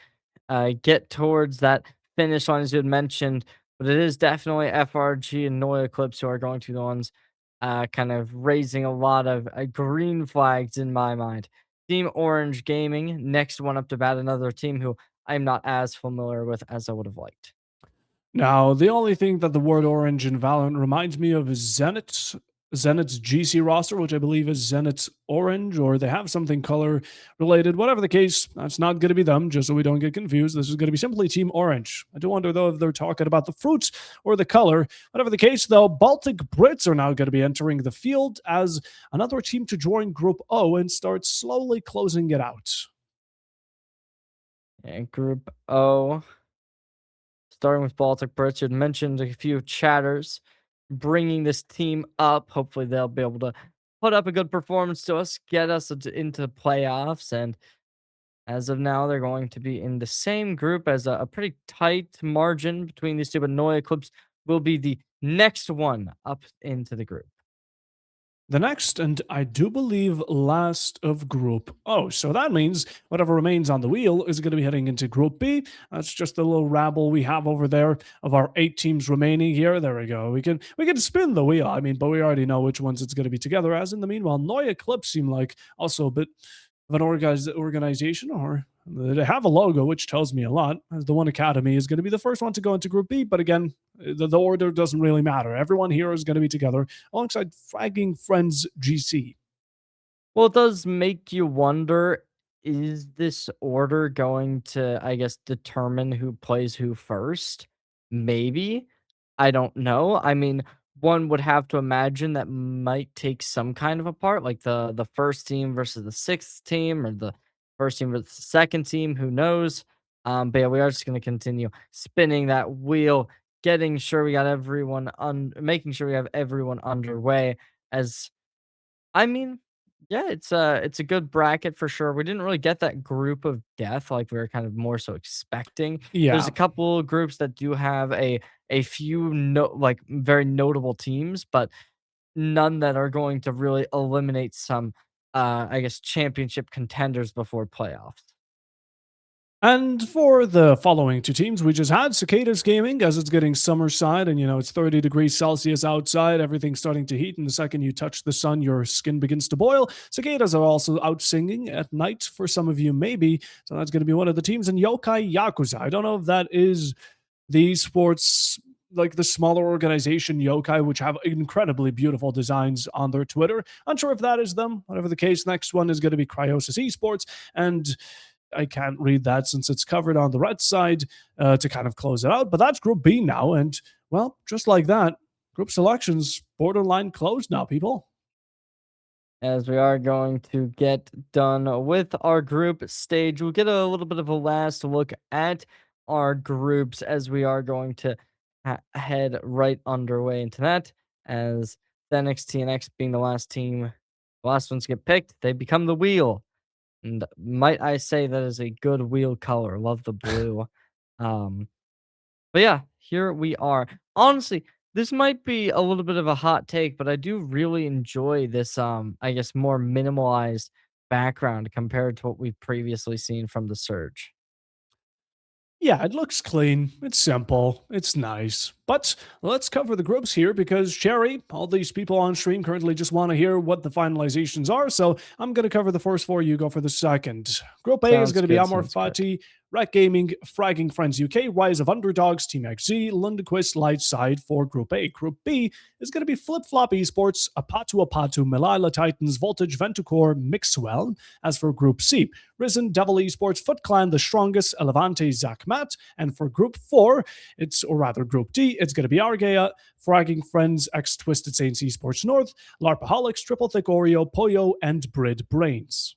get towards that finish line as you had mentioned. But it is definitely FRG and Noah Eclipse who are going to be the ones kind of raising a lot of green flags in my mind. Team Orange Gaming, next one up to bat, another team who I'm not as familiar with as I would have liked. Now, the only thing that the word orange in Valorant reminds me of is Zenit's GC roster, which I believe is Zenit's orange, or they have something color related. Whatever the case, that's not going to be them, just so we don't get confused. This is going to be simply Team Orange. I do wonder, though, if they're talking about the fruits or the color. Whatever the case, though, Baltic Brits are now going to be entering the field as another team to join Group O and start slowly closing it out. And Group O, starting with Baltic Brits, you had mentioned a few chatters bringing this team up. Hopefully, they'll be able to put up a good performance to us, get us into playoffs. And as of now, they're going to be in the same group as a pretty tight margin between these two, but Noah Eclipse will be the next one up into the group. The next, and I do believe last of Group O. So that means whatever remains on the wheel is going to be heading into Group B. That's just a little rabble we have over there of our 8 teams remaining here. There we go. We can spin the wheel. I mean, but we already know which ones it's going to be together. As in the meanwhile, Neue Eclipse seem like also a bit of an organization, or they have a logo, which tells me a lot. As the One Academy is going to be the first one to go into Group B, but again, the order doesn't really matter. Everyone here is going to be together alongside Fragging Friends GC. Well, it does make you wonder, is this order going to, I guess, determine who plays who first? Maybe. I don't know. I mean, one would have to imagine that might take some kind of a part, like the first team versus the sixth team, or the first team versus the second team. Who knows? But yeah, we are just going to continue spinning that wheel, getting sure we got everyone making sure we have everyone underway. As I mean, yeah, it's a good bracket for sure. We didn't really get that group of death like we were kind of more so expecting. There's Yeah. a couple groups that do have a few like very notable teams, but none that are going to really eliminate some I guess championship contenders before playoffs. And for the following 2 teams, we just had Cicadas Gaming as it's getting summer side, and it's 30 degrees Celsius outside. Everything's starting to heat, and the second you touch the sun, your skin begins to boil. Cicadas are also out singing at night for some of you, maybe. So that's going to be one of the teams. And Yokai Yakuza. I don't know if that is the sports, like the smaller organization Yokai, which have incredibly beautiful designs on their Twitter. Unsure if that is them. Whatever the case, next one is going to be Cryosis Esports. And I can't read that since it's covered on the red side to kind of close it out. But that's Group B now. And, well, just like that, group selections borderline closed now, people. As we are going to get done with our group stage, we'll get a little bit of a last look at our groups as we are going to head right underway into that. As Thenix TNX being the last team, the last ones get picked, they become the wheel. And might I say that is a good wheel color. Love the blue. Um, but yeah, here we are. Honestly, this might be a little bit of a hot take, but I do really enjoy this I guess more minimalized background compared to what we've previously seen from the Surge. Yeah, it looks clean. It's simple. It's nice. But let's cover the groups here because, Cherry, all these people on stream currently just want to hear what the finalizations are. So I'm going to cover the first 4. You go for the second. Group A is Sounds going to be good. Amor Sounds good. Fati, Rec Gaming, Fragging Friends UK, Rise of Underdogs, Team XZ, Lundquist, Lightside for Group A. Group B is going to be Flip Flop Esports, Apatu Apatu, Melila Titans, Voltage, Ventucore, Mixwell. As for Group C, Risen, Devil Esports, Foot Clan, The Strongest, Elevante, Zach Matt. And for Group 4, Group D, it's going to be Argea, Fragging Friends, X Twisted Saints Esports North, Larpaholics, Triple Thick Oreo, Poyo, and Brid Brains.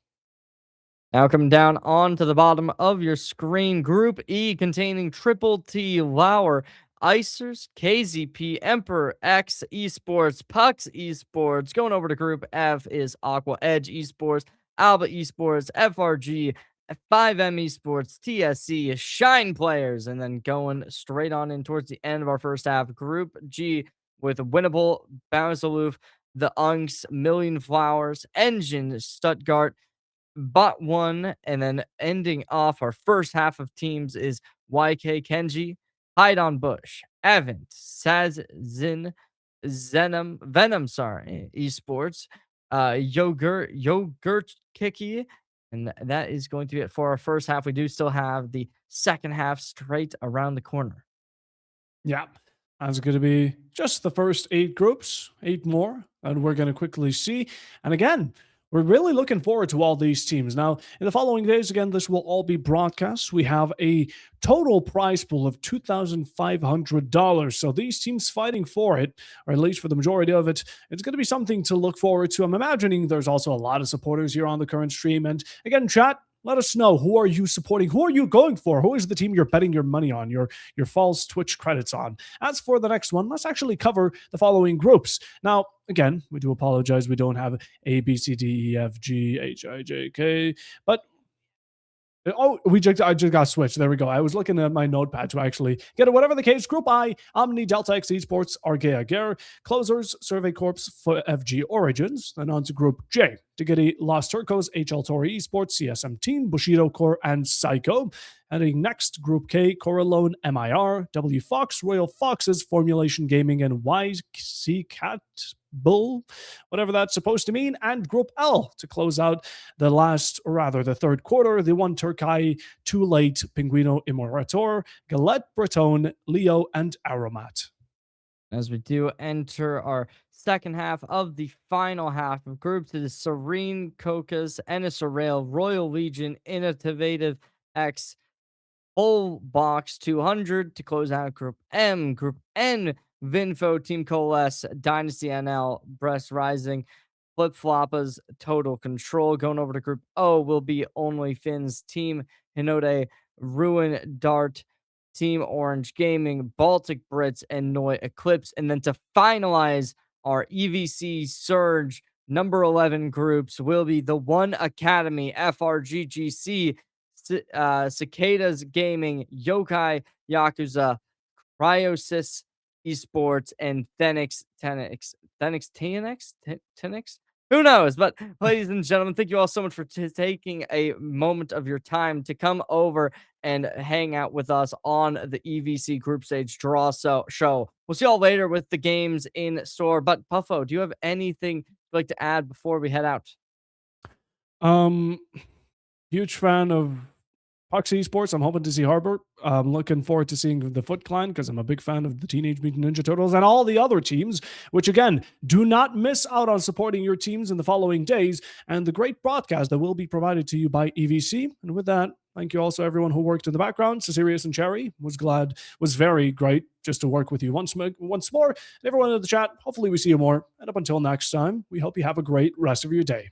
Now coming down onto the bottom of your screen, Group E containing Triple T, Lauer, Icers, KZP, Emperor, X Esports, Pucks Esports. Going over to Group F is Aqua Edge Esports, Alba Esports, FRG, 5M Esports, TSC, Shine Players, and then going straight on in towards the end of our first half, Group G with Winnable, Bounce Aloof, the Unks, Million Flowers, Engine, Stuttgart, Bot 1, and then ending off our first half of teams is YK Kenji, Hide on Bush, Evan, Sazin, Venom, sorry, Esports, Yogurt Kiki, and that is going to be it for our first half. We do still have the second half straight around the corner. Yeah, that's going to be just the first eight groups, eight more, and we're going to quickly see. And again, we're really looking forward to all these teams. Now, in the following days, again, this will all be broadcast. We have a total prize pool of $2,500. So these teams fighting for it, or at least for the majority of it, it's going to be something to look forward to. I'm imagining there's also a lot of supporters here on the current stream. And again, chat, let us know, who are you supporting? Who are you going for? Who is the team you're betting your money on, your false Twitch credits on? As for the next one, let's actually cover the following groups. Now, again, we do apologize. We don't have A, B, C, D, E, F, G, H, I, J, K, but oh, I just got switched. There we go. I was looking at my notepad to actually get it. Whatever the case, Group I, Omni, Delta X Esports, Argea Gare, Closers, Survey Corps, FG Origins. Then on to Group J, Tigidi, Los Turcos, HL Tori Esports, CSM Team, Bushido Core, and Psycho. Heading next, Group K, Coralone, MIR, W Fox, Royal Foxes, Formulation Gaming, and YC Cat Bull, whatever that's supposed to mean, and Group L to close out the last, or rather the third quarter, the one Turkai, Too Late, Pinguino Immorator, Galette Breton, Leo, and Aromat. As we do enter our second half of the final half of groups, it is Serene, Cocos, Enisarail, Royal Legion, Innovative X, Whole Box 200 to close out Group M. Group N, Vinfo, Team Coalesce, Dynasty NL, Breast Rising, Flip Floppas, Total Control. Going over to Group O will be Only Fins, Team Hinode, Ruin Dart, Team Orange Gaming, Baltic Brits, and Noi Eclipse. And then to finalize our EVC Surge number 11 groups will be the One Academy, FRGGC, Cicadas Gaming, Yokai Yakuza, Cryosis Esports, and Tenix. Who knows? But ladies and gentlemen, thank you all so much for taking a moment of your time to come over and hang out with us on the EVC group stage show. We'll see y'all later with the games in store. But Puffo, do you have anything you'd like to add before we head out? Um, Huge fan of Fox Esports. I'm hoping to see Harbor. I'm looking forward to seeing the Foot Clan because I'm a big fan of the Teenage Mutant Ninja Turtles and all the other teams, which again, do not miss out on supporting your teams in the following days and the great broadcast that will be provided to you by EVC. And with that, thank you also everyone who worked in the background. Cecilius and Cherry was very great just to work with you once more. And everyone in the chat, hopefully we see you more. And up until next time, we hope you have a great rest of your day.